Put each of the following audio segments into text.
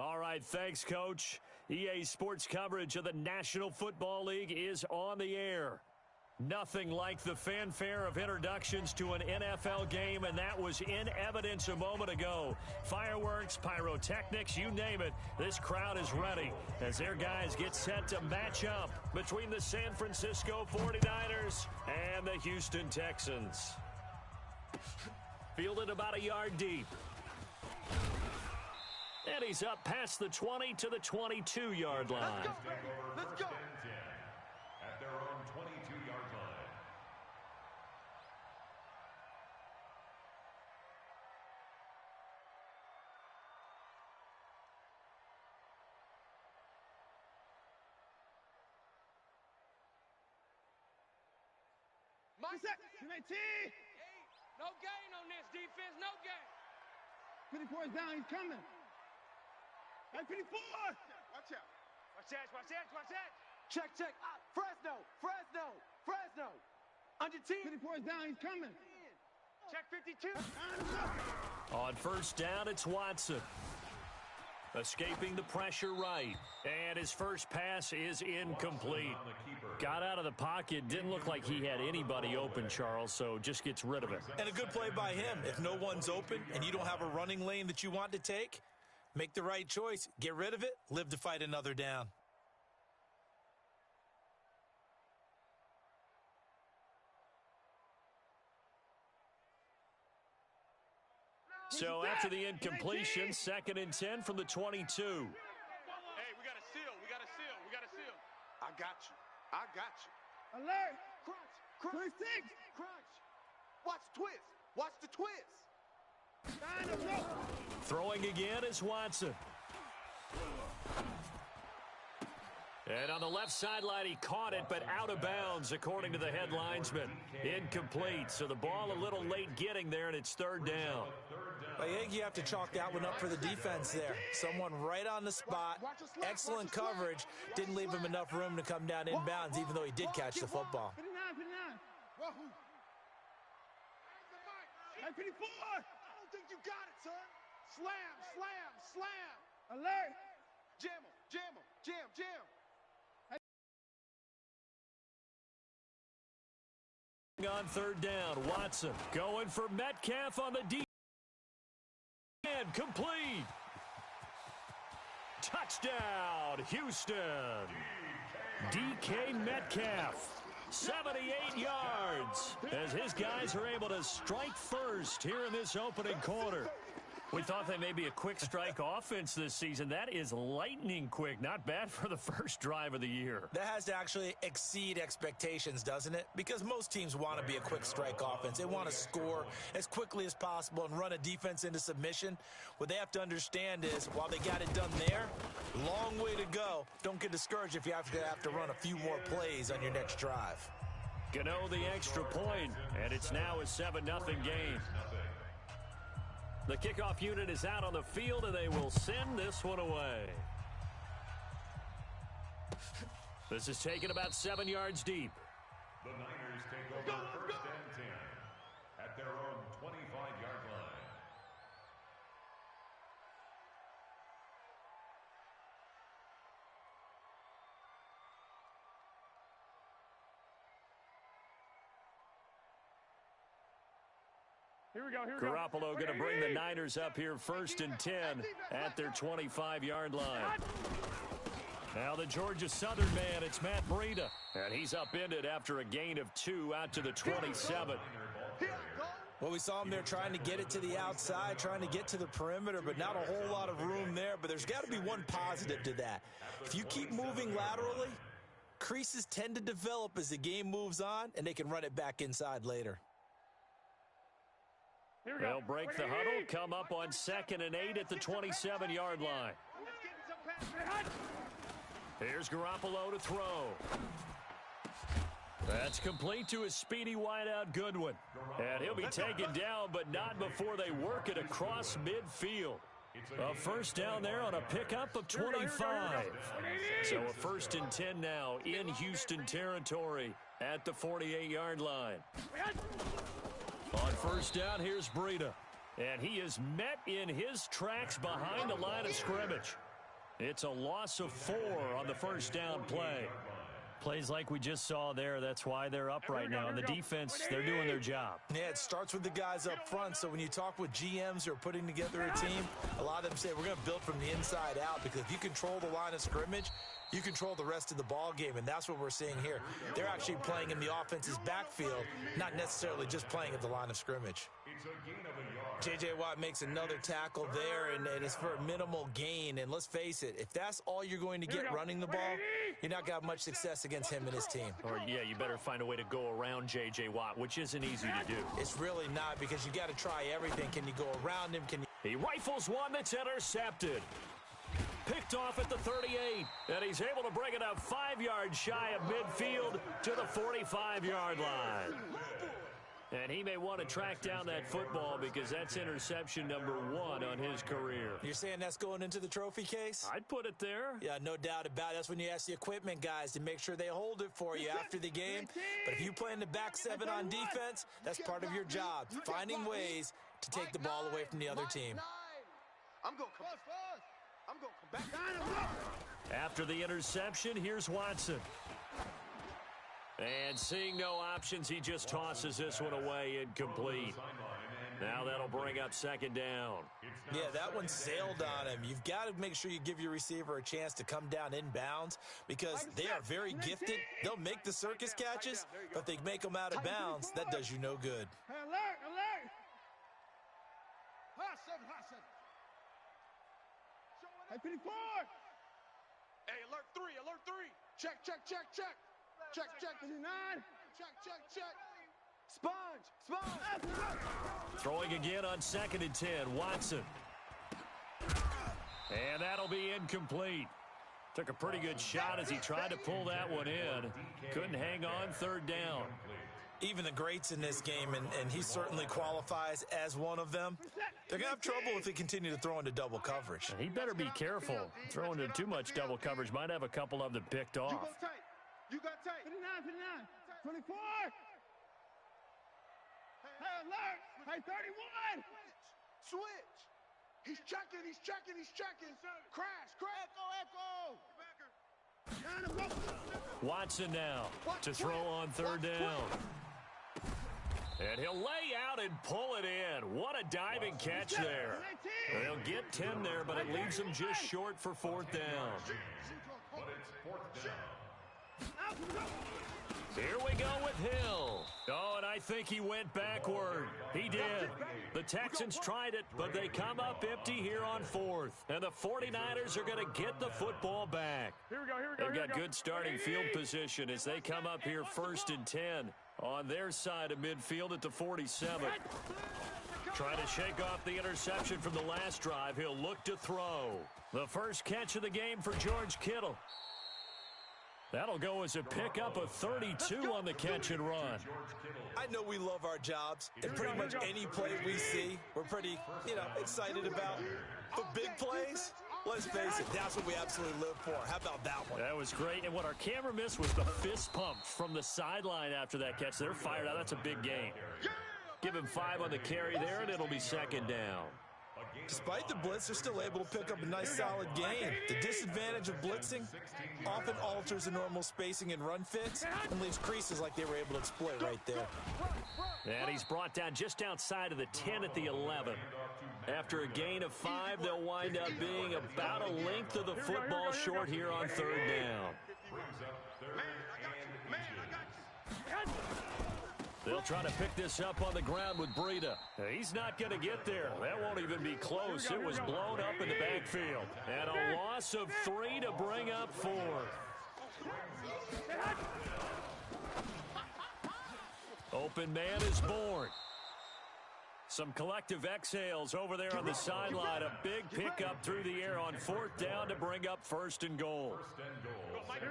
All right, thanks, Coach. EA Sports coverage of the National Football League is on the air. Nothing like the fanfare of introductions to an NFL game, and that was in evidence a moment ago. Fireworks, pyrotechnics, you name it. This crowd is ready as their guys get set to match up between the San Francisco 49ers and the Houston Texans. Fielded about a yard deep. And he's up past the 20 to the 22-yard line. Let's go. At their own 22-yard line. Mindset. Hey, No gain on this defense. No gain. 54 is down. He's coming. Hey, 54. Watch out. Watch that. Check. Fresno. Under 10. 54 is down. He's coming. Check 52. On first down, it's Watson. Escaping the pressure right. And his first pass is incomplete. Got out of the pocket. Didn't look like he had anybody open, Charles, so just gets rid of it. And a good play by him. If no one's open and you don't have a running lane that you want to take, make the right choice. Get rid of it. Live to fight another down. So after the incompletion, 2nd and 10 from the 22. Hey, we got a seal. I got you. Alert. Crunch. 26. Watch the twist. Throwing again is Watson. And on the left sideline, he caught it, but out of bounds, according to the head linesman. Incomplete, so the ball a little late getting there, and it's 3rd down. I think you have to chalk that one up for the defense there. Someone right on the spot, excellent coverage, didn't leave him enough room to come down inbounds, even though he did catch the football. 59. Hey, 54. I don't think you got it, son. Slam. Alert. Jam. On 3rd down, Watson going for Metcalf on the deep. And complete. Touchdown, Houston. DK Metcalf, 78 yards, as his guys are able to strike first here in this opening quarter. We thought they may be a quick strike offense this season. That is lightning quick. Not bad for the first drive of the year. That has to actually exceed expectations, doesn't it? Because most teams want to be a quick strike offense. They want to score as quickly as possible and run a defense into submission. What they have to understand is, while they got it done there, long way to go. Don't get discouraged if you have to run a few more plays on your next drive. Gano the extra point, and it's now a 7-0 game. The kickoff unit is out on the field, and they will send this one away. This is taken about 7 yards deep. The Niners take over 1st and 10 at their own 25-yard line. Here we go. Garoppolo going to bring the Niners up here 1st and 10 at their 25-yard line. Now the Georgia Southern man, it's Matt Breida. And he's upended after a gain of 2 out to the 27. Well, we saw him there trying to get it to the outside, trying to get to the perimeter, but not a whole lot of room there. But there's got to be one positive to that. If you keep moving laterally, creases tend to develop as the game moves on, and they can run it back inside later. They'll break the huddle, come up on 2nd and 8 at the 27-yard line. Here's Garoppolo to throw. That's complete to his speedy wideout Goodwin. And he'll be taken down, but not before they work it across midfield. A first down there on a pickup of 25. So a 1st and 10 now in Houston territory at the 48-yard line. On first down, here's Breida. And he is met in his tracks behind the line of scrimmage. It's a loss of 4 on the first down play. Plays like we just saw there, that's why they're up right now. And the defense, they're doing their job. Yeah, it starts with the guys up front. So when you talk with GMs who are putting together a team, a lot of them say we're going to build from the inside out, because if you control the line of scrimmage, you control the rest of the ball game, and that's what we're seeing here. They're actually playing in the offense's backfield, not necessarily just playing at the line of scrimmage. J.J. Watt makes another tackle there, and it's for a minimal gain. And let's face it, if that's all you're going to get running the ball, you're not going to have much success against him and his team. Or, yeah, you better find a way to go around J.J. Watt, which isn't easy to do. It's really not, because you got to try everything. Can you go around him? He rifles one that's intercepted. Picked off at the 38, and he's able to bring it up 5 yards shy of midfield to the 45-yard line. And he may want to track down that football, because that's interception number 1 on his career. You're saying that's going into the trophy case? I'd put it there. Yeah, no doubt about it. That's when you ask the equipment guys to make sure they hold it for you after the game. But if you play in the back 7 on defense, that's part of your job, finding ways to take the ball away from the other team. I'm going to come back. After the interception, here's Watson. And seeing no options, he just tosses this one away, incomplete. Now that'll bring up second down. Yeah, that one sailed on him. You've got to make sure you give your receiver a chance to come down inbounds, because they are very gifted. They'll make the circus catches, but if they make them out of bounds, that does you no good. Alert, alert. Hey, 54. Hey, alert 3, alert 3. Check. Check. 59. Check. Sponge. Throwing again on 2nd and 10, Watson. And that'll be incomplete. Took a pretty good shot as he tried to pull that one in. Couldn't hang on, 3rd down. Even the greats in this game, and he certainly qualifies as one of them, they're going to have trouble if they continue to throw into double coverage. He better be careful. Throwing into too much double coverage might have a couple of them picked off. You got tight. 59. 24. Hey, alert. Hey, 31. Switch. He's checking. Crash. Echo. Watson now to throw on 3rd down. And he'll lay out and pull it in. What a diving catch there. They'll get 10 there, but it leaves them just short for 4th down. But it's 4th down. Here we go with Hill. Oh, and I think he went backward. He did. The Texans tried it, but they come up empty here on 4th. And the 49ers are going to get the football back. They've got good starting field position as they come up here 1st and 10 on their side of midfield at the 47. Trying to shake off the interception from the last drive. He'll look to throw. The first catch of the game for George Kittle. That'll go as a pickup of 32 on the catch and run. I know we love our jobs, and pretty much any play we see, we're pretty, excited about. But big plays, let's face it, that's what we absolutely live for. How about that one? That was great, and what our camera missed was the fist pump from the sideline after that catch. They're fired out. That's a big gain. Give him 5 on the carry there, and it'll be 2nd down. Despite the blitz, they're still able to pick up a nice solid gain. The disadvantage of blitzing often alters the normal spacing and run fits and leaves creases like they were able to exploit right there. And he's brought down just outside of the 10 at the 11. After a gain of 5, they'll wind up being about a length of the football short here on 3rd down. They'll try to pick this up on the ground with Breida. He's not going to get there. That won't even be close. It was blown up in the backfield. And a loss of 3 to bring up 4. Open man is born. Some collective exhales over there on the sideline. A big pickup through the air on 4th down to bring up 1st and goal.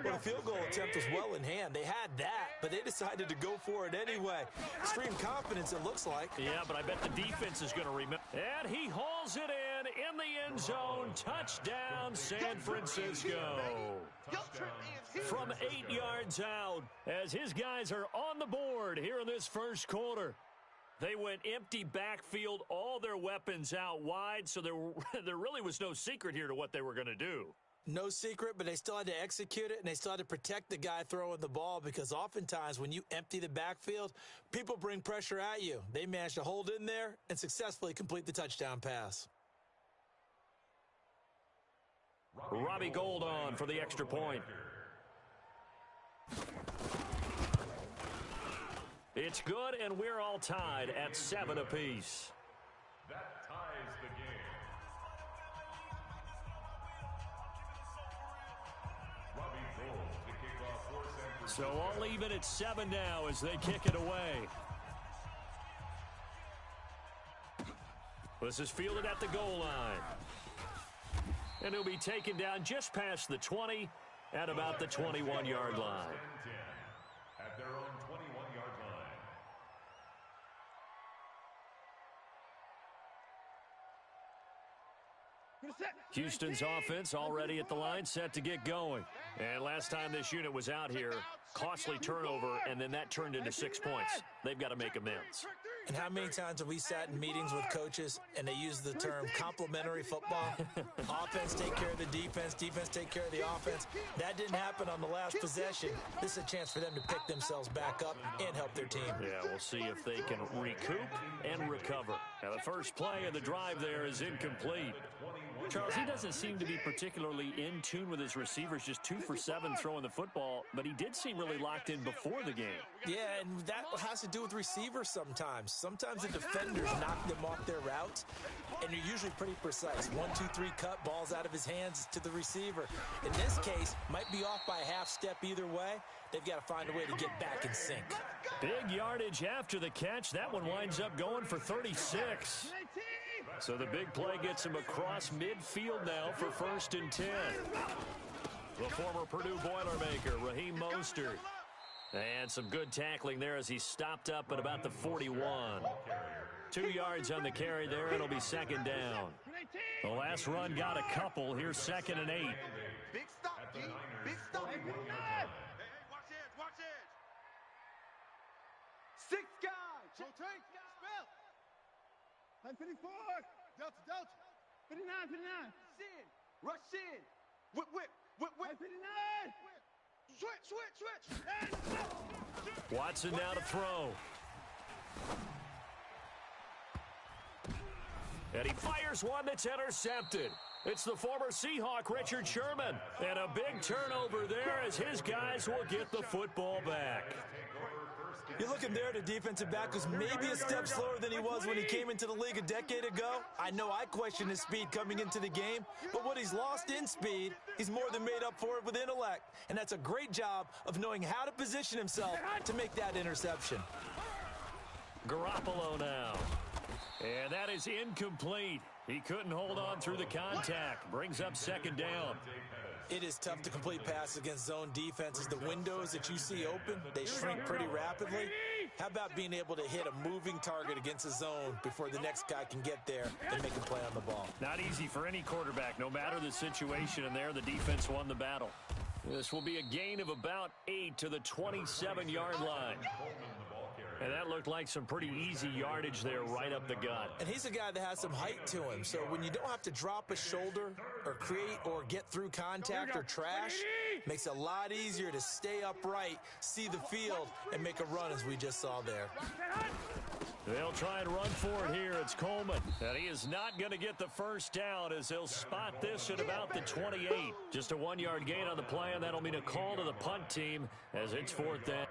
Well, the field goal attempt was well in hand. They had that, but they decided to go for it anyway. Extreme confidence, it looks like. Yeah, but I bet the defense is going to remember. And he hauls it in the end zone. Touchdown, San Francisco. From 8 yards out, as his guys are on the board here in this first quarter. They went empty backfield, all their weapons out wide, so there really was no secret here to what they were going to do. No secret, but they still had to execute it, and they still had to protect the guy throwing the ball, because oftentimes when you empty the backfield, people bring pressure at you. They managed to hold in there and successfully complete the touchdown pass. Robbie Gould on for the extra point. It's good, and we're all tied at 7 apiece. That ties the game. Robbie Gould to kick off for San Francisco. So all even at 7 now as they kick it away. This is fielded at the goal line. And he'll be taken down just past the 20 at about the 21-yard line. At their own 21-yard line. Houston's offense already at the line, set to get going. And last time this unit was out here, costly turnover, and then that turned into 6 points. They've got to make amends. And how many times have we sat in meetings with coaches and they use the term complementary football? Offense take care of the defense, defense take care of the offense. That didn't happen on the last possession. This is a chance for them to pick themselves back up and help their team. Yeah, we'll see if they can recoup and recover. Now, the first play of the drive there is incomplete. Charles, he doesn't seem to be particularly in tune with his receivers, just 2 for 7 throwing the football, but he did seem really locked in before the game. Yeah, and that has to do with receivers sometimes. Sometimes the defenders knock them off their route, and they're usually pretty precise. 1, 2, 3 cut, balls out of his hands to the receiver. In this case, might be off by a half step either way. They've got to find a way to get back in sync. Big yardage after the catch. That one winds up going for 36. So the big play gets him across midfield now for 1st and 10. The former Purdue Boilermaker, Raheem Mostert. And some good tackling there as he stopped up at about the 41. 2 yards on the carry there. It'll be 2nd down. The last run got a couple. Here's 2nd and 8. Big stop, D. Big stop. Hey, watch it, watch it. 6 guys. Rotate. Spell. 54. Delta, Delta. 59, 59. Sin. Rush in. Whip, whip, whip, whip. 59. Switch. Watson now to throw. And he fires one that's intercepted. It's the former Seahawk, Richard Sherman. And a big turnover there as his guys will get the football back. You're looking there, the defensive back was maybe a step slower than he was when he came into the league a decade ago. I know I questioned his speed coming into the game, but what he's lost in speed, he's more than made up for it with intellect. And that's a great job of knowing how to position himself to make that interception. Garoppolo now. And that is incomplete. He couldn't hold on through the contact. Brings up 2nd down. It is tough to complete passes against zone defenses. The windows that you see open, they shrink pretty rapidly. How about being able to hit a moving target against a zone before the next guy can get there and make a play on the ball? Not easy for any quarterback, no matter the situation, and there the defense won the battle. This will be a gain of about 8 to the 27-yard line. And that looked like some pretty easy yardage there right up the gut. And he's a guy that has some height to him, so when you don't have to drop a shoulder or create or get through contact or trash, makes it a lot easier to stay upright, see the field, and make a run as we just saw there. They'll try and run for it here. It's Coleman. And he is not going to get the first down as they'll spot this at about the 28. Just a 1-yard gain on the play, and that'll mean a call to the punt team as it's 4th down.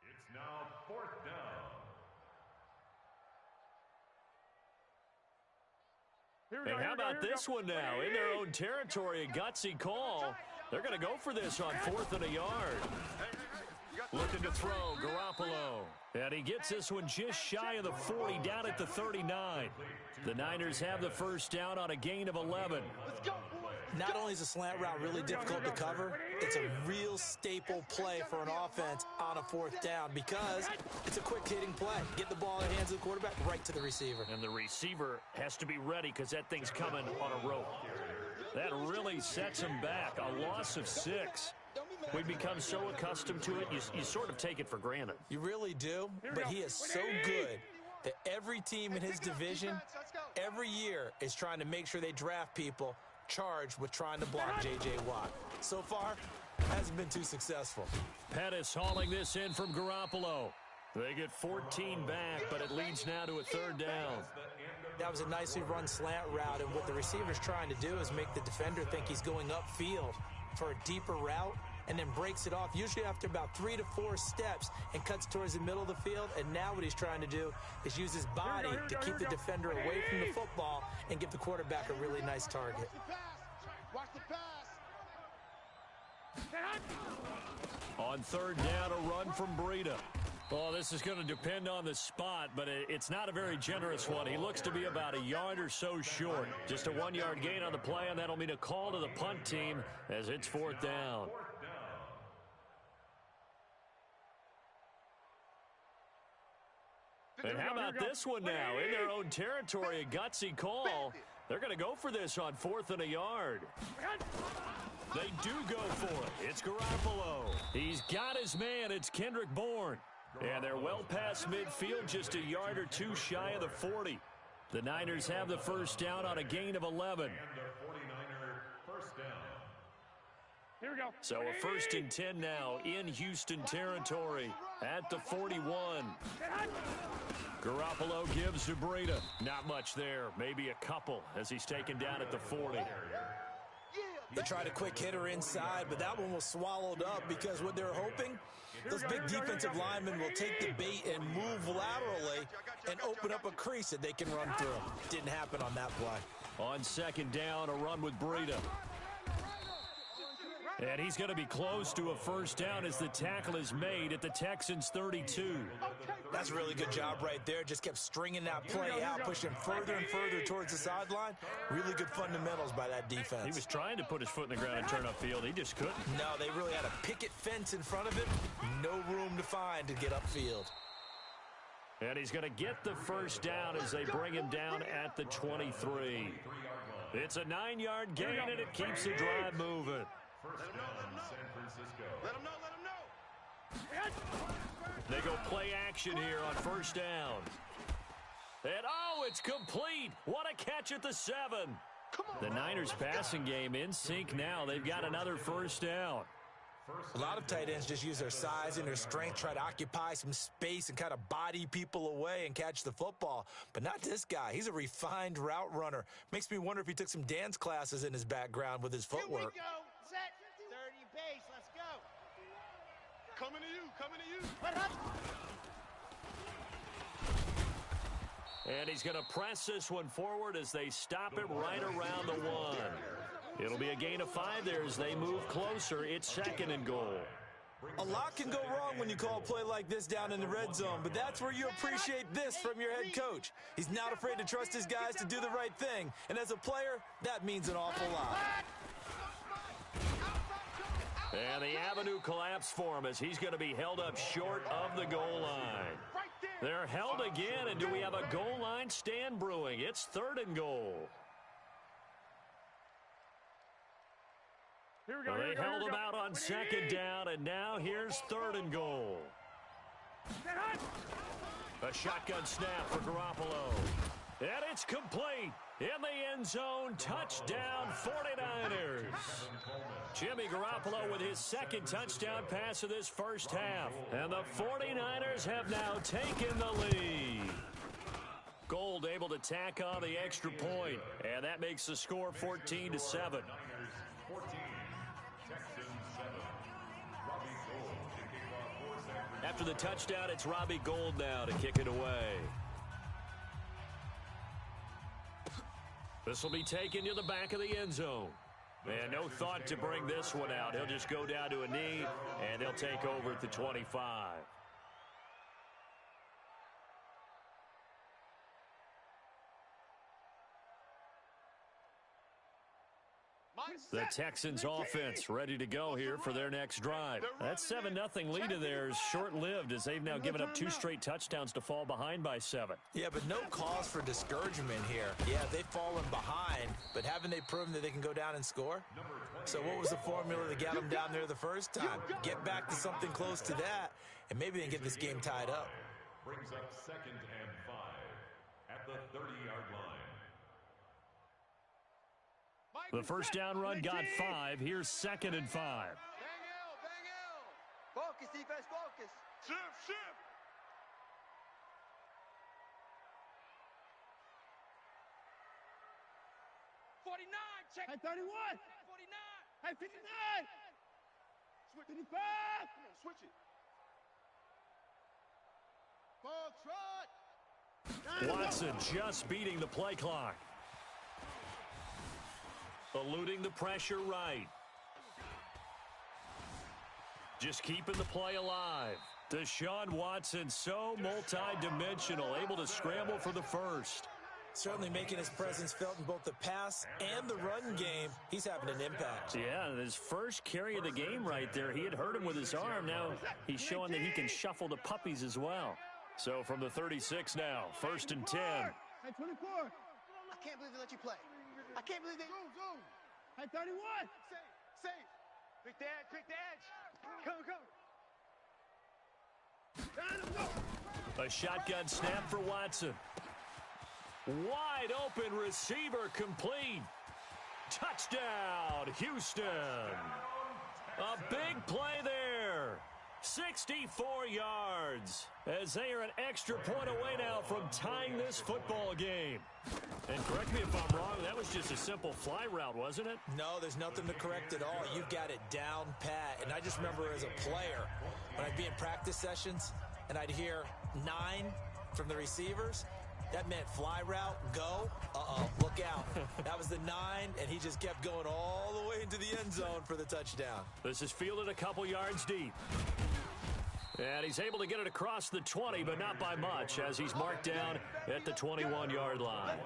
It's now 4th down. And how about this one now? In their own territory, a gutsy call. They're going to go for this on 4th and a yard. Looking to throw, Garoppolo. And he gets this one just shy of the 40, down at the 39. The Niners have the first down on a gain of 11. Not only is a slant route really difficult to cover, it's a real staple play for an offense on a 4th down because it's a quick-hitting play. Get the ball in the hands of the quarterback, right to the receiver. And the receiver has to be ready because that thing's coming on a rope. That really sets him back. A loss of 6. We've become so accustomed to it, you sort of take it for granted. You really do, but he is so good that every team in his division, every year, is trying to make sure they draft people charged with trying to block J.J. Watt. So far, hasn't been too successful. Pettis hauling this in from Garoppolo. They get 14 back, but it leads now to a 3rd down. That was a nicely run slant route, and what the receiver's trying to do is make the defender think he's going upfield for a deeper route, and then breaks it off, usually after about 3 to 4 steps, and cuts towards the middle of the field. And now what he's trying to do is use his body to keep the defender away from the football and give the quarterback a really nice target. Watch the pass. On 3rd down, a run from Breida. Oh, this is going to depend on the spot, but it's not a very generous one. He looks to be about a yard or so short. Just a 1-yard gain on the play, and that'll mean a call to the punt team as it's 4th down. And how about this one now? In their own territory, a gutsy call. They're going to go for this on 4th and a yard. They do go for it. It's Garoppolo. He's got his man. It's Kendrick Bourne. And they're well past midfield, just a yard or 2 shy of the 40. The Niners have the 1st down on a gain of 11. Here we go. So a 1st and 10 now in Houston territory at the 41. Garoppolo gives to Breida. Not much there. Maybe a couple as he's taken down at the 40. They tried a quick hitter inside, but that one was swallowed up because what they're hoping, those big defensive linemen will take the bait and move laterally and open up a crease that they can run through. Didn't happen on that play. On 2nd down, a run with Breida. And he's going to be close to a 1st down as the tackle is made at the Texans' 32. That's a really good job right there. Just kept stringing that play out, pushing further and further towards the sideline. Really good fundamentals by that defense. He was trying to put his foot in the ground and turn upfield. He just couldn't. No, they really had a picket fence in front of him. No room to find to get upfield. And he's going to get the 1st down as they bring him down at the 23. It's a 9-yard gain, and it keeps the drive moving. Let him know. They go play action here on 1st down. And, oh, it's complete. What a catch at the 7. The Niners passing game in sync now. They've got another 1st down. A lot of tight ends just use their size and their strength, try to occupy some space and kind of body people away and catch the football. But not this guy. He's a refined route runner. Makes me wonder if he took some dance classes in his background with his footwork. Here we go. Set. 30 base. Let's go. Coming to you. Coming to you. What up? And he's going to press this one forward as they stop it right around the 1. It'll be a gain of 5 there as they move closer. It's 2nd and goal. A lot can go wrong when you call a play like this down in the red zone, but that's where you appreciate this from your head coach. He's not afraid to trust his guys to do the right thing, and as a player, that means an awful lot. And the avenue collapsed for him as he's going to be held up short of the goal line. They're held again, and do we have a goal line stand brewing? It's 3rd and goal. Here we go. They held him out on 2nd down, and now here's 3rd and goal. A shotgun snap for Garoppolo. And it's complete. In the end zone, touchdown 49ers. Jimmy Garoppolo with his 2nd touchdown pass of this first half. And the 49ers have now taken the lead. Gold able to tack on the extra point, and that makes the score 14-7. After the touchdown, it's Robbie Gould now to kick it away. This will be taken to the back of the end zone. And no thought to bring this one out. He'll just go down to a knee, and they'll take over at the 25. The Texans offense ready to go here for their next drive. That 7-0 lead of theirs short-lived as they've now given up 2 straight touchdowns to fall behind by 7. Yeah, but no cause for discouragement here. Yeah, they've fallen behind, but haven't they proven that they can go down and score? So what was the formula that got them down there the first time? Get back to something close to that, and maybe they can get this game tied up. Brings up 2nd and 5 at the 30-yard line. The first down run got 5. Here's 2nd and 5. Bang L. Focus, defense, focus. Shift. 49, check. Hey, 31. 49. Hey, 59. Switch. 55. Come on, switch it. Ball trot. Watson just beating the play clock. Eluding the pressure right. Just keeping the play alive. Deshaun Watson so multi-dimensional, able to scramble for the first. Certainly making his presence felt in both the pass and the run game. He's having an impact. Yeah, his first carry of the game right there. He had hurt him with his arm. Now he's showing that he can shuffle the puppies as well. So from the 36 now, 1st and 10. Hey, 24. I can't believe they let you play. I can't believe they... Zoom. Hey, 31. Safe. Quick the edge. Come. A shotgun snap for Watson. Wide open receiver complete. Touchdown, Houston. A big play there. 64 yards as they are an extra point away now from tying this football game. And correct me if I'm wrong, that was just a simple fly route, wasn't it? No, there's nothing to correct at all. You've got it down pat. And I just remember as a player, when I'd be in practice sessions and I'd hear 9 from the receivers, that meant fly route, go, look out. That was the 9, and he just kept going all the way into the end zone for the touchdown. This is fielded a couple yards deep. And he's able to get it across the 20, but not by much, as he's marked down at the 21-yard line.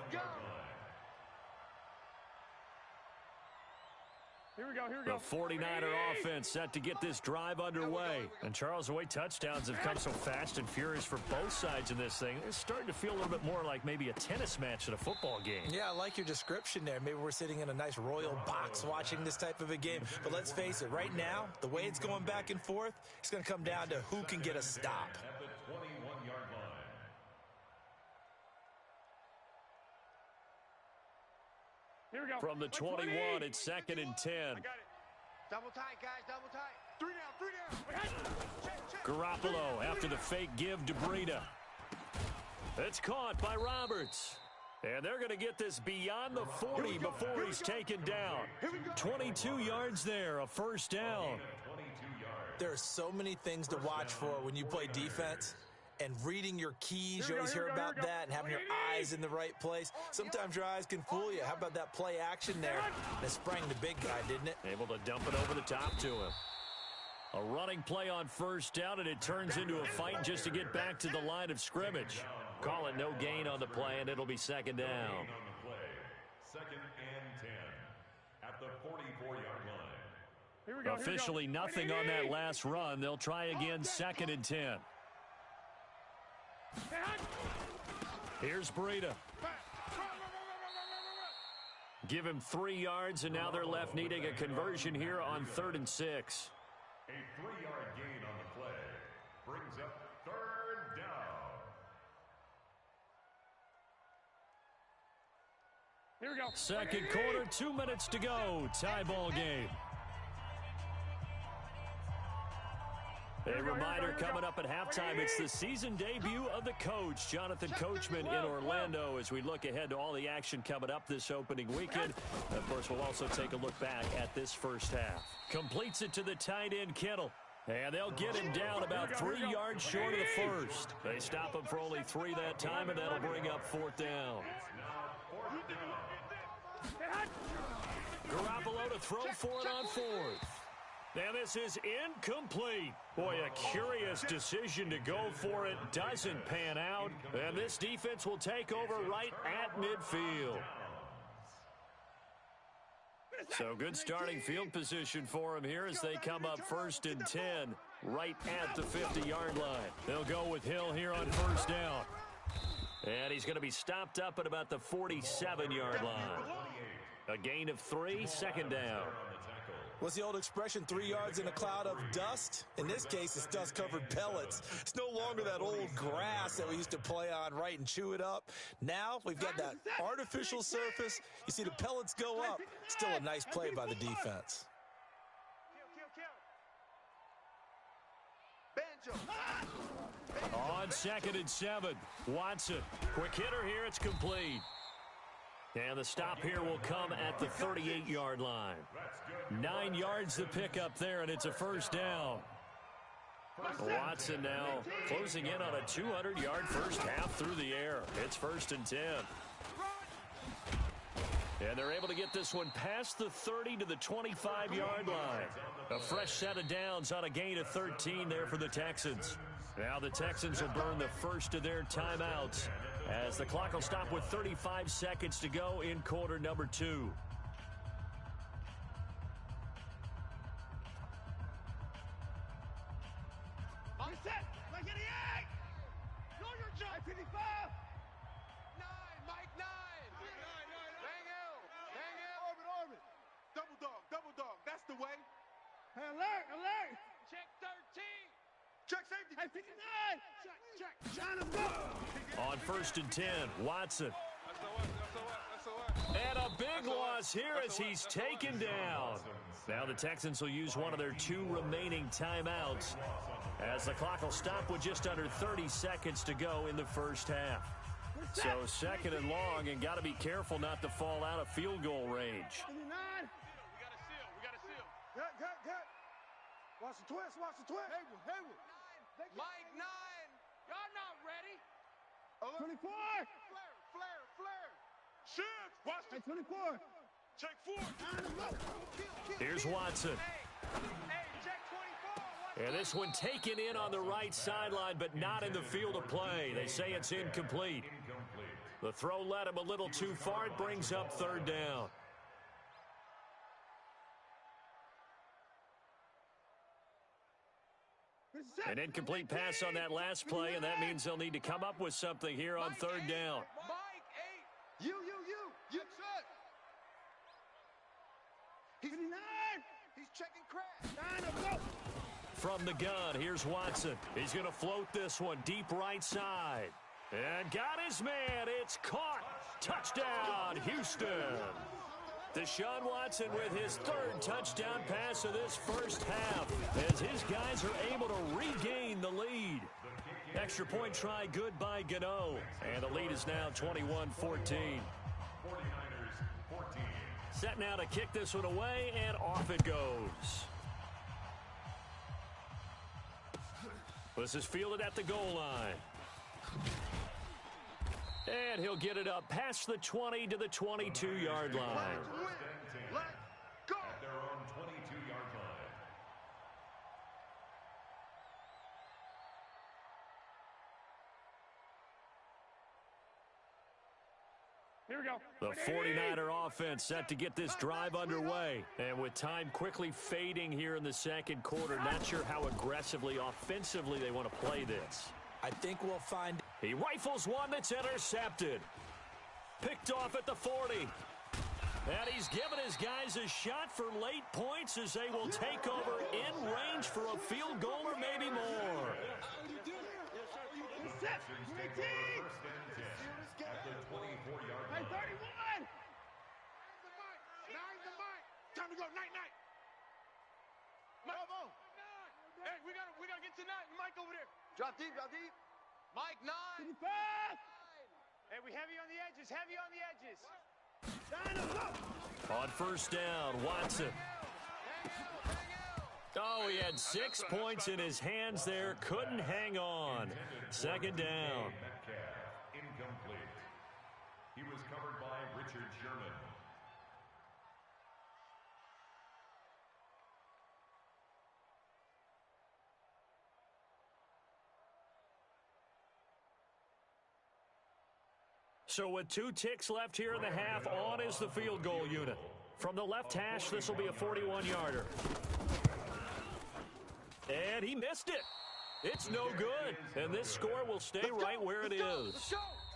Here we go. The 49er offense set to get this drive underway. And Charles, the way touchdowns have come so fast and furious for both sides in this thing, it's starting to feel a little bit more like maybe a tennis match at a football game. Yeah, I like your description there. Maybe we're sitting in a nice royal box watching this type of a game. But let's face it, right now, the way it's going back and forth, it's going to come down to who can get a stop. At the 21-yard line. Here we go. From the 21, it's 2nd and 10. I got it. Double tight, guys, double tight. 3 down. Check. Garoppolo after the fake give to Breida. It's caught by Roberts. And they're going to get this beyond the 40 before he's taken down. 22 yards there, a first down. There are so many things to watch for when you play defense. And reading your keys, you always hear about that, and having your eyes in the right place. Sometimes your eyes can fool you. How about that play action there? And it sprang the big guy, didn't it? Able to dump it over the top to him. A running play on first down, and it turns into a fight just to get back to the line of scrimmage. Call it no gain on the play, and it'll be 2nd down. 2nd and 10 at the 44-yard line. Here we go. Officially nothing on that last run. They'll try again, 2nd and 10. Here's Breida. Give him 3 yards, and now they're left needing a conversion here on 3rd and 6. A 3-yard gain on the play brings up 3rd down. Here we go. Second quarter, 2 minutes to go. Tie ball game. A reminder coming up at halftime, it's the season debut of the coach, Jonathan Coachman, in Orlando, as we look ahead to all the action coming up this opening weekend. Of course, we'll also take a look back at this first half. Completes it to the tight end, Kittle. And they'll get him down about 3 yards short of the first. They stop him for only 3 that time, and that'll bring up 4th down. Garoppolo to throw for it on 4th. And this is incomplete. Boy, a curious decision to go for it. Doesn't pan out. And this defense will take over right at midfield. So good starting field position for him here as they come up 1st and 10 right at the 50-yard line. They'll go with Hill here on 1st down. And he's going to be stopped up at about the 47-yard line. A gain of 3, 2nd down. What's the old expression, 3 yards in a cloud of dust? In this case, it's dust-covered pellets. It's no longer that old grass that we used to play on, right, and chew it up. Now we've got that artificial surface. You see the pellets go up. Still a nice play by the defense. On 2nd and 7, Watson. Quick hitter here, it's complete. And the stop here will come at the 38-yard line. 9 yards to pick up there, and it's a 1st down. Watson now closing in on a 200-yard first half through the air. It's 1st and 10. And they're able to get this one past the 30 to the 25-yard line. A fresh set of downs on a gain of 13 there for the Texans. Now the Texans will burn the first of their timeouts as the clock will stop with 35 seconds to go in quarter number 2. Alert! Check 13. Check safety. Hey, 59. Check. On 1st and 10, Watson. And a big loss here as he's taken down. Now the Texans will use one of their 2 remaining timeouts as the clock will stop with just under 30 seconds to go in the first half. So 2nd and long, and got to be careful not to fall out of field goal range. Good. Watch the twist. Haywood. Mike 9. Y'all not ready. 24. Flare. Shift. Watch the 24. Check 4. Here's Watson. Hey, check 24. And this one taken in on the right sideline, but not in the field of play. They say it's incomplete. The throw led him a little too far. It brings up 3rd down. An incomplete pass on that last play, and that means they'll need to come up with something here on 3rd down. Mike 8. You. You shut. He's 9. He's checking crash. From the gun, here's Watson. He's going to float this one deep right side. And got his man. It's caught. Touchdown, Houston. Deshaun Watson with his 3rd touchdown pass of this first half as his guys are able to regain the lead. Extra point try good by Gano. And the lead is now 21-14. 49ers 14. Set now to kick this one away, and off it goes. This is fielded at the goal line. And he'll get it up past the 20 to the 22-yard line. Let's go. At their own 22-yard line. Here we go. The 49er offense set to get this drive underway. And with time quickly fading here in the second quarter, not sure how aggressively, offensively they want to play this. I think we'll find... He rifles one that's intercepted. Picked off at the 40. And he's given his guys a shot for late points as they will take over in range for a field goal or maybe more. Set. 18. At the 24-yard Hey, line. 31. Nine's the mic. Time to go. Night. Bravo. Hey, we gotta get to 9. Mike over there. Drop deep. Mike 9. 55. Hey, we heavy on the edges. 9 On first down, Watson. Oh, he had 6 points in his hands there. Couldn't hang on. Second down. Metcalf, incomplete. He was covered by Richard Sherman. So with 2 ticks left here in the half, on is the field goal unit. From the left hash, this will be a 41-yarder. And he missed it. It's no good. And this score will stay right where it is.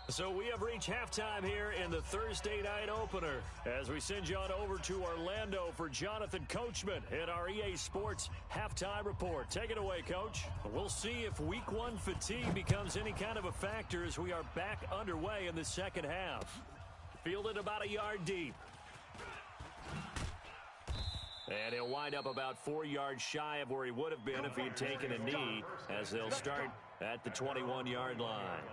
So we have reached halftime here in the Thursday night opener as we send you on over to Orlando for Jonathan Coachman in our EA Sports halftime report. Take it away, Coach. We'll see if week one fatigue becomes any kind of a factor as we are back underway in the second half. Fielded about a yard deep. And he'll wind up about 4 yards shy of where he would have been if he had taken a knee as they'll start at the 21-yard line.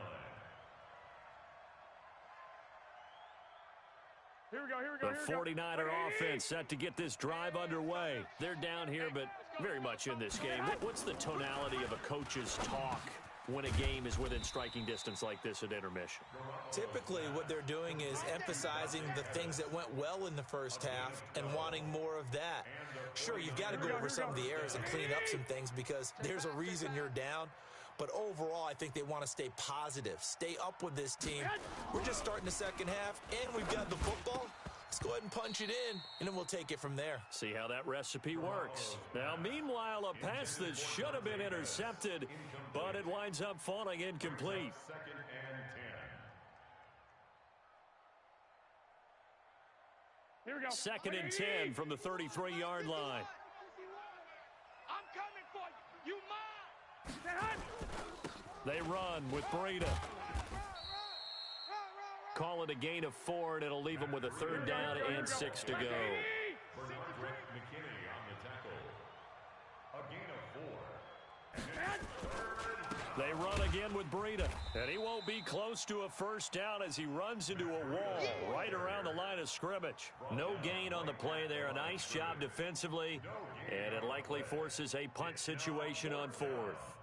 Here we go. The 49er offense set to get this drive underway. They're down here, but very much in this game. What's the tonality of a coach's talk when a game is within striking distance like this at intermission? Typically, what they're doing is emphasizing the things that went well in the first half and wanting more of that. Sure, you've got to go over some of the errors and clean up some things because there's a reason you're down. But overall, I think they want to stay positive, stay up with this team. We're just starting the second half, and we've got the football. Let's go ahead and punch it in, and then we'll take it from there. See how that recipe works. Now, meanwhile, a pass that should have been intercepted, but it winds up falling incomplete. Second and 10. Here we go. Second and 10 from the 33-yard line. I'm coming for you. You mine. They run with Breida. Call it a gain of 4, and it'll leave them with a third down and 6 to go. Bernard McKinney on the tackle. A gain of 4. They run again with Breida, and he won't be close to a first down as he runs into a wall right around the line of scrimmage. No gain on the play there. A nice job defensively, and it likely forces a punt situation on 4th.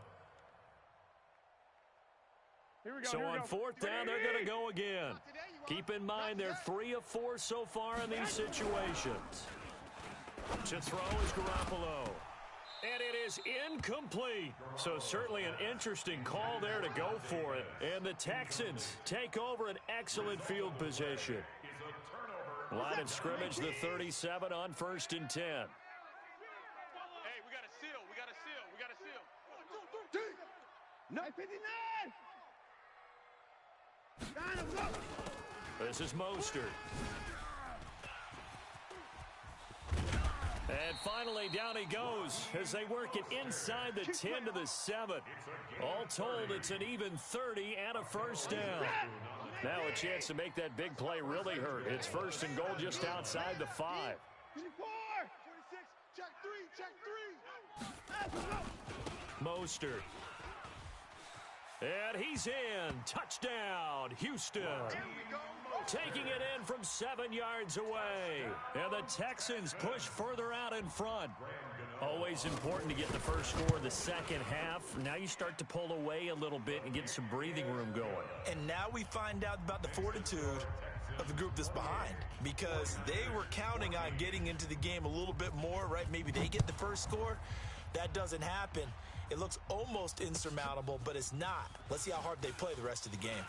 So on 4th down, they're going to go again. Keep in mind they're 3 of 4 so far in these situations. To throw is Garoppolo. And it is incomplete. So certainly an interesting call there to go for it. And the Texans take over an excellent field position. Line of scrimmage, the 37 on 1st and 10. Hey, we got a seal. We got a seal. 959. This is Mostert. And finally, down he goes as they work it inside the 10 to the 7. All told, it's an even 30 and a first down. Now a chance to make that big play really hurt. It's 1st and goal just outside the 5. 24. 26. Check 3. Mostert. And he's in. Touchdown, Houston. Taking it in from 7 yards away. And the Texans push further out in front. Always important to get the first score of the second half. Now you start to pull away a little bit and get some breathing room going. And now we find out about the fortitude of the group that's behind, because they were counting on getting into the game a little bit more, right? Maybe they get the first score. That doesn't happen. It looks almost insurmountable, but it's not. Let's see how hard they play the rest of the game.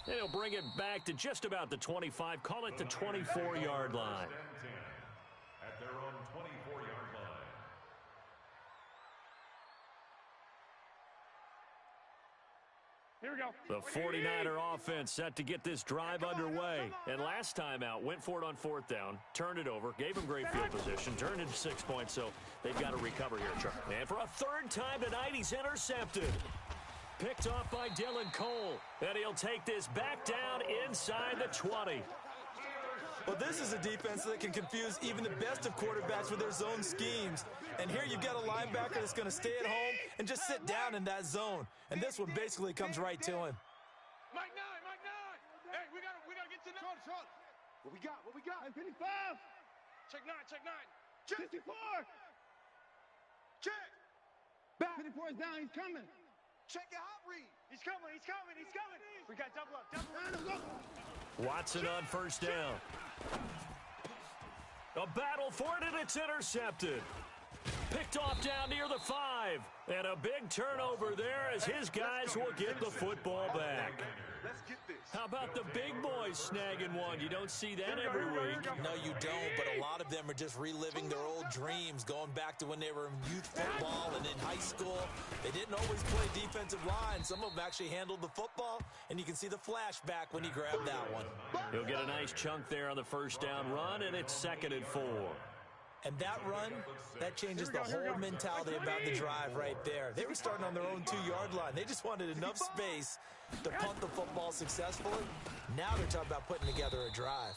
And he'll bring it back to just about the 25. Call it the 24-yard line. At their own 24-yard line. Here we go. The 49er offense set to get this drive underway. And last time out, went for it on 4th down, turned it over, gave them great field position, turned into 6 points, so they've got to recover here, Chuck. And for a 3rd time tonight, he's intercepted. Picked off by Dylan Cole. And he'll take this back down inside the 20. Well, this is a defense that can confuse even the best of quarterbacks with their zone schemes. And here you've got a linebacker that's going to stay at home and just sit down in that zone. And this one basically comes right to him. Mike 9. Hey, we gotta get to 9. Short. What we got? 55. Check 9. Check 54. Check. Back. 54 is down. He's coming. Check your hot read. He's coming. We got double up. Watson on 1st down. A battle for it, and it's intercepted. Picked off down near the 5. And a big turnover there as his guys will get the football back. How about the big boys snagging one? You don't see that every week. No, you don't, but a lot of them are just reliving their old dreams, going back to when they were in youth football and in high school. They didn't always play defensive line. Some of them actually handled the football, and you can see the flashback when he grabbed that one. He'll get a nice chunk there on the first down run, and it's 2nd and 4. And that run, that changes the whole mentality about the drive right there. They were starting on their own 2-yard line. They just wanted enough space to punt the football successfully. Now they're talking about putting together a drive.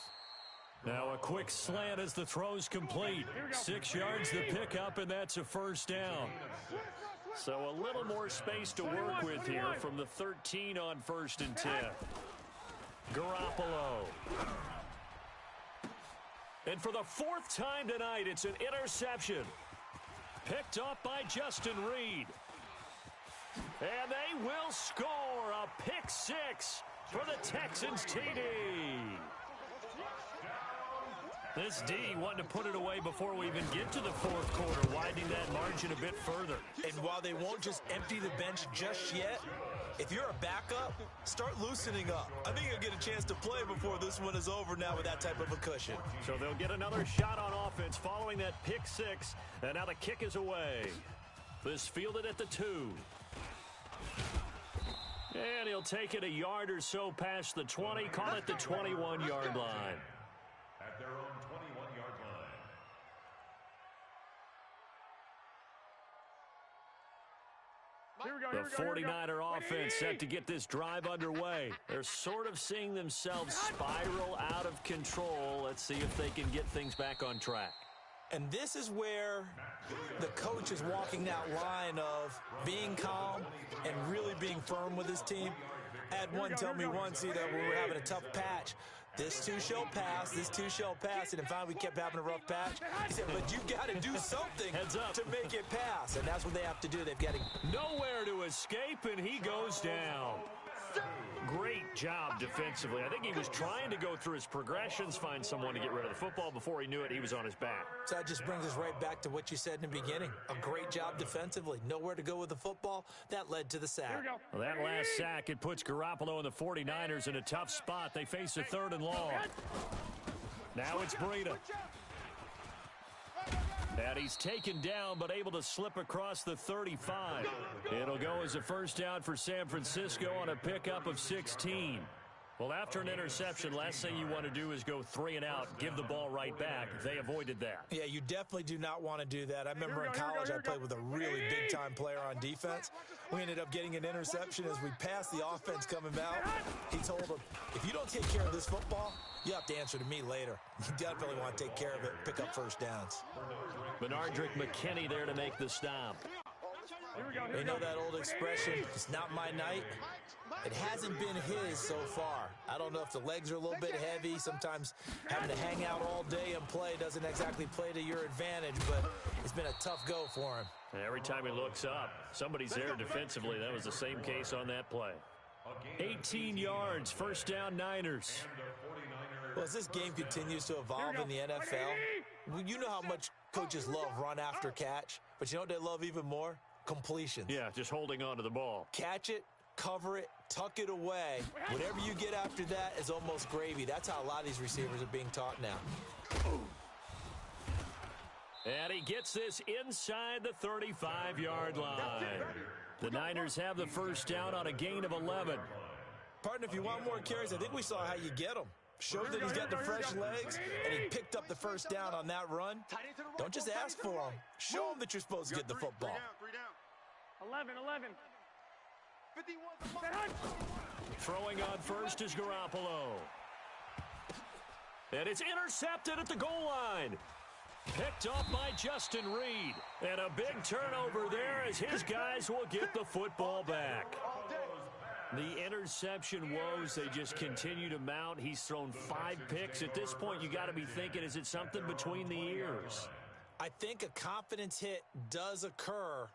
Now a quick slant as the throw's complete. 6 yards the pickup, and that's a first down. So a little more space to work with here from the 13 on 1st and 10. Garoppolo. And for the 4th time tonight, it's an interception. Picked up by Justin Reed. And they will score a pick 6 for the Texans TD. This D wanting to put it away before we even get to the 4th quarter, widening that margin a bit further. And while they won't just empty the bench just yet, if you're a backup, start loosening up. I think you'll get a chance to play before this one is over now with that type of a cushion. So they'll get another shot on offense following that pick 6, and now the kick is away. This fielded at the 2. And he'll take it a yard or so past the 20, call it the 21-yard line. At their own 21-yard line. The 49er offense set to get this drive underway. They're sort of seeing themselves spiral out of control. Let's see if they can get things back on track. And this is where the coach is walking that line of being calm and really being firm with his team. I had one tell me once, that we were having a tough patch. This too shall pass, this too shall pass. And finally, we kept having a rough patch. He said, but you've got to do something to make it pass. And that's what they have to do. They've got to... Nowhere to escape, and he goes down. Great job defensively. I think he was trying to go through his progressions, find someone to get rid of the football. Before he knew it, he was on his back. So that just brings us right back to what you said in the beginning. A great job defensively. Nowhere to go with the football. That led to the sack. Well, that last sack, it puts Garoppolo and the 49ers in a tough spot. They face a 3rd and long. Now it's Breida. And he's taken down, but able to slip across the 35. It'll go as a first down for San Francisco on a pickup of 16. Well, after an interception, last thing you want to do is go 3 and out, give the ball right back. They avoided that. Yeah, you definitely do not want to do that. I remember in college I played with a really big-time player on defense. We ended up getting an interception as we passed the offense coming out. He told him, if you don't take care of this football, you have to answer to me later. You definitely want to take care of it, pick up first downs. Benardrick McKinney there to make the stop. You know that old expression, it's not my night? It hasn't been his so far. I don't know if the legs are a little bit heavy. Sometimes having to hang out all day and play doesn't exactly play to your advantage, but it's been a tough go for him. And every time he looks up, somebody's there defensively. That was the same case on that play. 18 yards, first down Niners. Well, as this game continues to evolve in the NFL, you know how much coaches love run after catch, but you know what they love even more? Completions. Yeah, just holding on to the ball. Catch it, cover it, tuck it away. Whatever you get after that is almost gravy. That's how a lot of these receivers are being taught now. And he gets this inside the 35-yard line. The Niners have the first down on a gain of 11. Partner, if you want more carries, I think we saw how you get them. Showed that he's got the fresh legs, and he picked up the first down on that run. Don't just ask for him. Show him that you're supposed to get the football. 11. 51. Throwing on first is Garoppolo. And it's intercepted at the goal line. Picked up by Justin Reed. And a big turnover there as his guys will get the football back. The interception woes, they just continue to mount. He's thrown 5 picks. At this point, you got to be thinking, is it something between the ears? I think a confidence hit does occur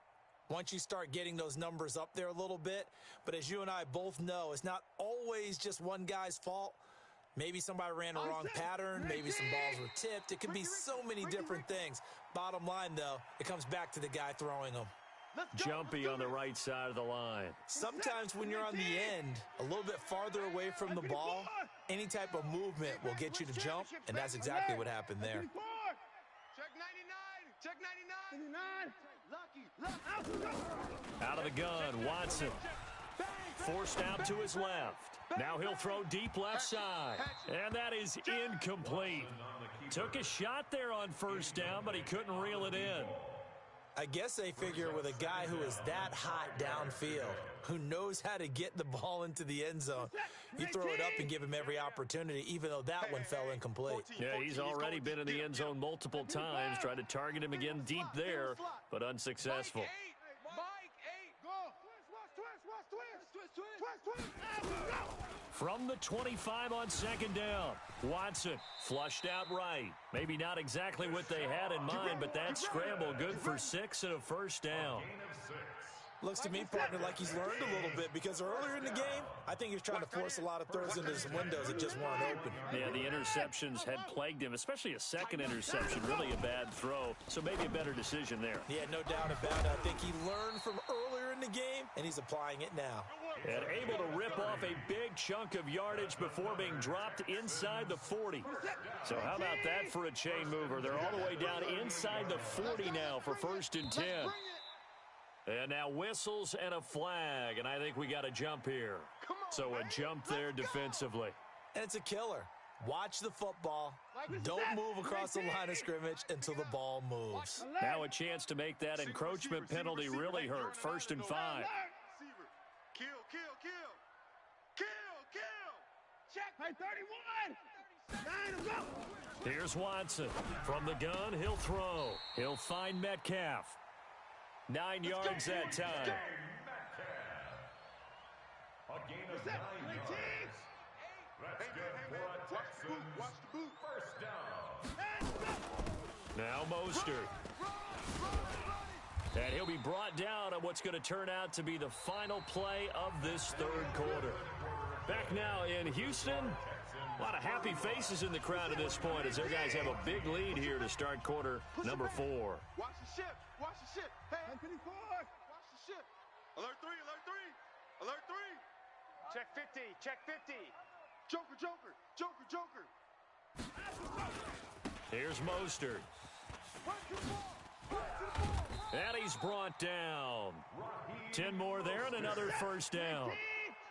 once you start getting those numbers up there a little bit. But as you and I both know, it's not always just one guy's fault. Maybe somebody ran a wrong pattern. Maybe some balls were tipped. It could be so many different things. Bottom line, though, it comes back to the guy throwing them. jumpy on the right side of the line. Sometimes when you're on the end, a little bit farther away from the ball, any type of movement will get you to jump, and that's exactly what happened there. Check 99. Check 99. Out of the gun, Watson. Forced out to his left. Now he'll throw deep left side. And that is incomplete. Took a shot there on first down, but he couldn't reel it in. I guess they figure with a guy who is that hot downfield, who knows how to get the ball into the end zone, you throw it up and give him every opportunity, even though that one fell incomplete. Yeah, he's already been in the end zone multiple times. Tried to target him again deep there, but unsuccessful. From the 25 on second down, Watson flushed out right. Maybe not exactly what they had in mind, but that scramble good for 6 and a first down. Looks to me, partner, like he's learned a little bit, because earlier in the game, I think he was trying to force a lot of throws into some windows that just weren't open. Yeah, the interceptions had plagued him, especially a second interception, really a bad throw. So maybe a better decision there. Yeah, no doubt about it. I think he learned from earlier in the game, and he's applying it now. And able to rip off a big chunk of yardage before being dropped inside the 40. So how about that for a chain mover? They're all the way down inside the 40 now for 1st and 10. And now whistles and a flag, and I think we got a jump here. So a jump there defensively. And it's a killer. Watch the football. Don't move across the line of scrimmage until the ball moves. Now a chance to make that encroachment penalty really hurt. 1st and 5. Kill. Check. Hey, 31. 9 go. Here's Watson. From the gun, he'll throw. He'll find Metcalf. 9 yards that time. A gain of 9 yards. That's good for a Texans. Watch the boot. First down. Now Mostert. And he'll be brought down on what's going to turn out to be the final play of this 3rd quarter. Back now in Houston. A lot of happy faces in the crowd at this point as their guys have a big lead here to start quarter number 4. Watch the ship. Hey, watch the ship. Alert 3. Check 50. Joker. Here's Mostert. And he's brought down. 10 more there and another first down.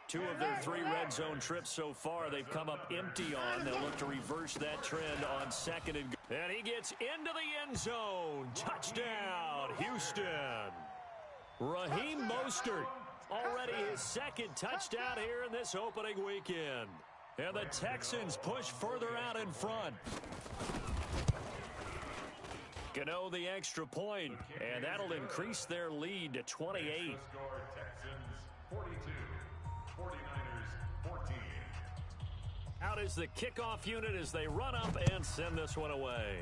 2 of their 3 red zone trips so far they've come up empty on. They'll look to reverse that trend on 2nd and goal. And he gets into the end zone. Touchdown, Houston. Raheem Mostert, already his 2nd touchdown here in this opening weekend. And the Texans push further out in front. Gano the extra point, and that'll increase their lead to 28. Score Texans 42. 49ers 14. Out is the kickoff unit as they run up and send this one away.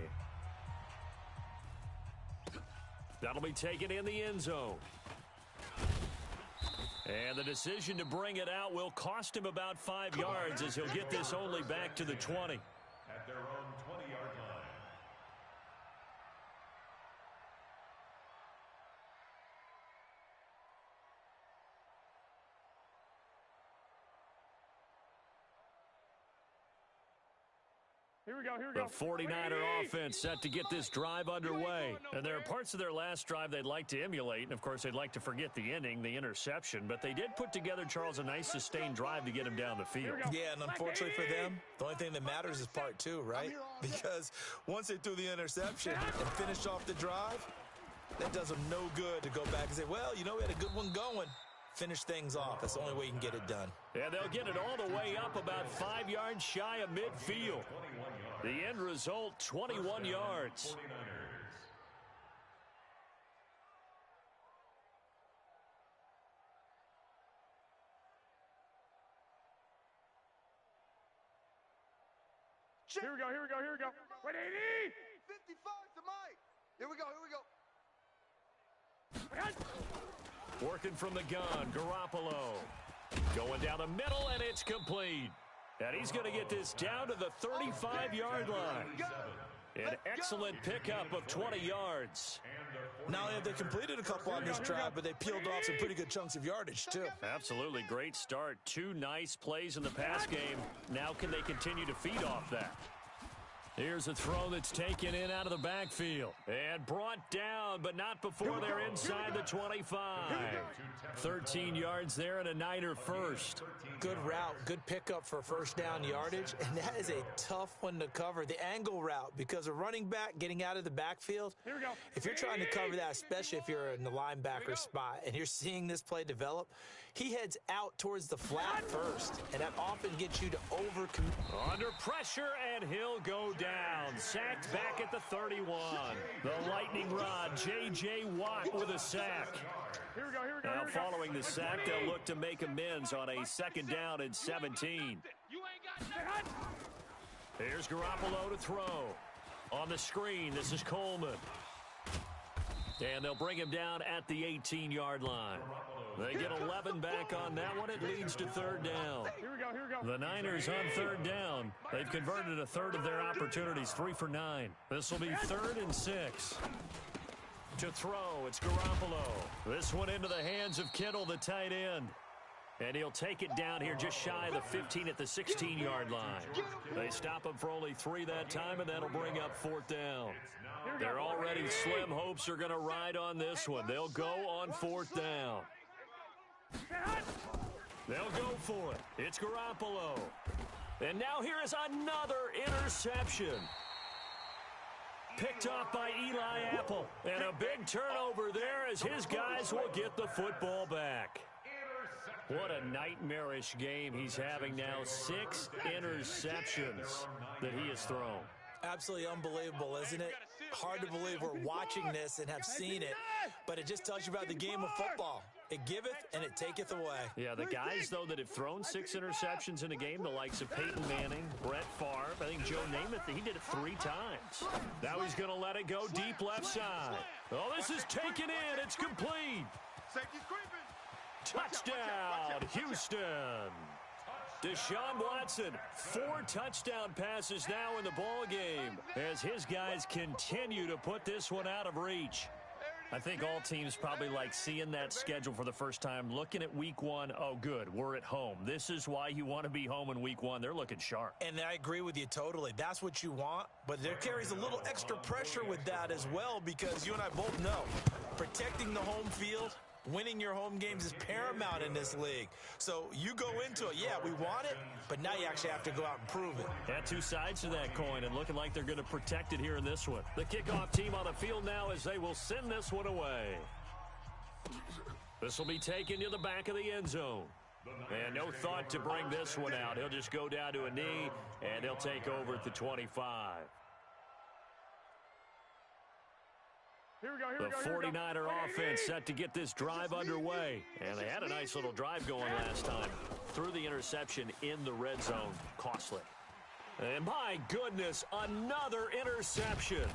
That'll be taken in the end zone. And the decision to bring it out will cost him about 5 yards as he'll get this only back to the 20. At their own 20-yard line. Here we go. The 49er offense set to get this drive underway. And there are parts of their last drive they'd like to emulate. And, of course, they'd like to forget the ending, the interception. But they did put together, Charles, a nice sustained drive to get him down the field. Yeah, and unfortunately for them, the only thing that matters is part 2, right? Because once they threw the interception and finished off the drive, that does them no good to go back and say, well, you know, we had a good one going. Finish things off. That's the only way you can get it done. And they'll get it all the way up about 5 yards shy of midfield. The end result, 21 yards. Here we go. Wait, 80! 55 to Mike. Here we go. Working from the gun, Garoppolo. Going down the middle, and it's complete. And he's going to get this down to the 35-yard line. An excellent pickup of 20 yards. Not only have they completed a couple on this drive, but they peeled off some pretty good chunks of yardage, too. Absolutely great start. 2 nice plays in the pass game. Now can they continue to feed off that? Here's a throw that's taken in out of the backfield. And brought down, but not before they're inside the 25. 13 yards there and a Niner first. Good route, good pickup for first down yardage, and that is a tough one to cover. The angle route, because a running back getting out of the backfield, if you're trying to cover that, especially if you're in the linebacker spot and you're seeing this play develop, he heads out towards the flat first, and that often gets you to overcommit. Under pressure, and he'll go down. Sacked back at the 31. The lightning rod, J.J. Watt with a sack. Now following the sack, they'll look to make amends on a second down and 17. Here's Garoppolo to throw. On the screen, this is Coleman. And they'll bring him down at the 18-yard line. They get 11 back on that one. It leads to third down. The Niners on third down. They've converted a third of their opportunities, 3 for 9. This will be 3rd and 6. To throw, it's Garoppolo. This one into the hands of Kittle, the tight end. And he'll take it down here just shy of the 15 at the 16-yard line. They stop him for only 3 that time, and that'll bring up 4th down. Their already slim hopes are going to ride on this one. They'll go on 4th down. They'll go for it. It's Garoppolo. And now here is another interception. Picked off by Eli Apple. And a big turnover there as his guys will get the football back. What a nightmarish game he's having now. 6 interceptions that he has thrown. Absolutely unbelievable, isn't it? Hard to believe we're watching this and have seen it, but it just tells you about the game of football. It giveth and it taketh away. Yeah, the guys, though, that have thrown 6 interceptions in a game, the likes of Peyton Manning, Brett Favre, I think Joe Namath, he did it 3 times. Now he's going to let it go deep left side. Oh, this is taken in. It's complete. Touchdown, Houston. Deshaun Watson, 4 touchdown passes now in the ball game as his guys continue to put this one out of reach. I think all teams probably like seeing that schedule for the first time, looking at week 1. Oh, good, we're at home. This is why you want to be home in week 1. They're looking sharp. And I agree with you totally. That's what you want, but there carries a little extra pressure with that as well because you and I both know protecting the home field, winning your home games is paramount in this league. So you go into it, yeah, we want it, but now you actually have to go out and prove it. Got 2 sides to that coin and looking like they're going to protect it here in this one. The kickoff team on the field now as they will send this one away. This will be taken to the back of the end zone. And no thought to bring this one out. He'll just go down to a knee, and they'll take over at the 25. The 49er offense set to get this drive underway. And they had a nice little drive going last time. Threw the interception in the red zone. Costly. And my goodness, another interception.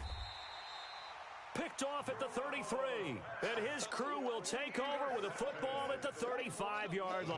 Picked off at the 33. And his crew will take over with a football at the 35-yard line.